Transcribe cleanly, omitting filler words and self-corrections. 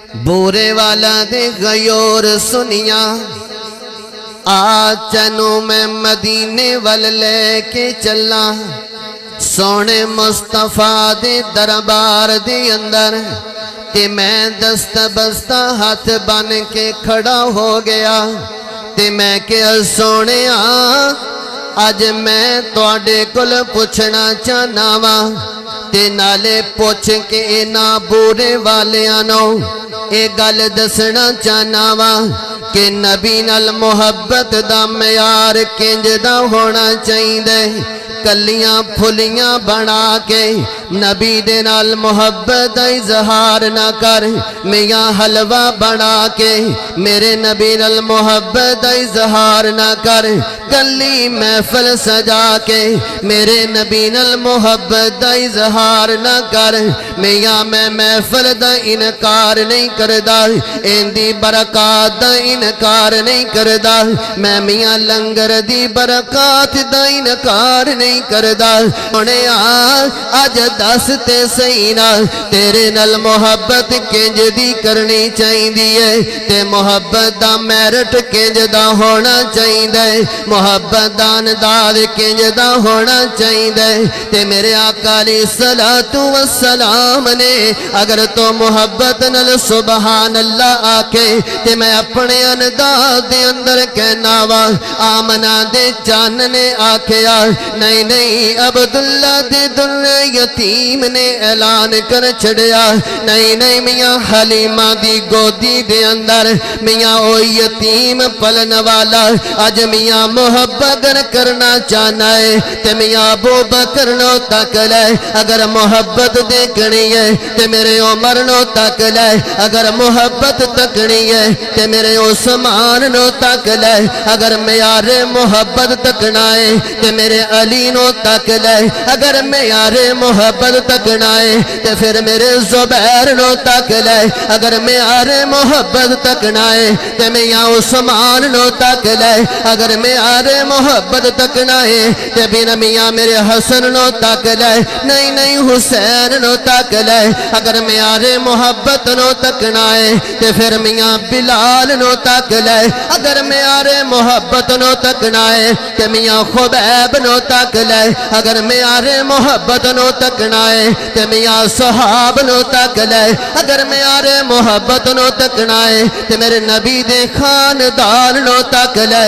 بورے والا دے غیور سنیا آج چنو میں مدینے وال لے کے چلا سونے مصطفیٰ دے دربار دے اندر تے میں دست بستہ ہاتھ بن کے کھڑا ہو گیا تے میں کہ سونے آج میں توڑے کل پوچھنا چاہنا وا تے نالے پوچھ کے نا بورے والے آنو اے گل دسنا چاہنا وا کہ نبی نال محبت دا معیار کنج دا ہونا چاہیے دے کلیاں پھلیاں بنا کے نبی دے نال محبت دا اظہار نہ کر میاں حلوہ بنا کے میرے نبی نال محبت دا اظہار نہ کر کلی محفل سجا کے میرے نبی نال محبت دا اظہار نہ کر میاں میں محفل دا انکار نہیں کردا ایندی برکات دا انکار نہیں کردا میں میاں لنگر دی برکات دا انکار نہیں کردا سونے آج دس تے سینا تیرے نال محبت کنج دی کرنی چاہیے تے محبت دا میرٹ کنج دا ہونا چاہیے محبت دا انداز کنج دا ہونا چاہیے تے میرے آقا علیہ السلام نے اگر تو محبت نال سبحان اللہ آکے تے میں اپنے انداز دے اندر کہنا وا آمنہ دے جان نے آکھیا نہیں نہیں عبداللہ دے در یتیم نے اعلان کر چھڑیا نہیں نہیں میاں حلیمہ دی گودی دے اندر میاں او یتیم پلن والا آج میاں محبت کرنا چاہنا ہے تے میاں ابو بکر نو تک لے اگر محبت دیکھنی ہے تے میرے عمر نو تک لے اگر محبت تکنی ہے تے میرے عثمان نو تک لے اگر معیار محبت تکنا ہے تے میرے علی نو تک لے اگر معیار محبت تکنا ہے تے پھر میرے زبیر نو تک لے اگر معیار محبت تکنا ہے تے میاں عثمان نو تک لے اگر معیار محبت تکنا ہے تے بنا میاں میرے حسن نو تک لے نہیں نہیں حسین نو تک لے اگر معیار محبت نو تکنا ہے تے پھر میاں بلال نو تک لے اگر معیار محبت نو تکنا ہے تے میاں خبیب نو تک لے اگر معیار محبت نو تکنا ہے تے میاں صحاب نو تک لے اگر معیار محبت نو تکنا ہے تے میرے نبی دے خاندان نو تک لے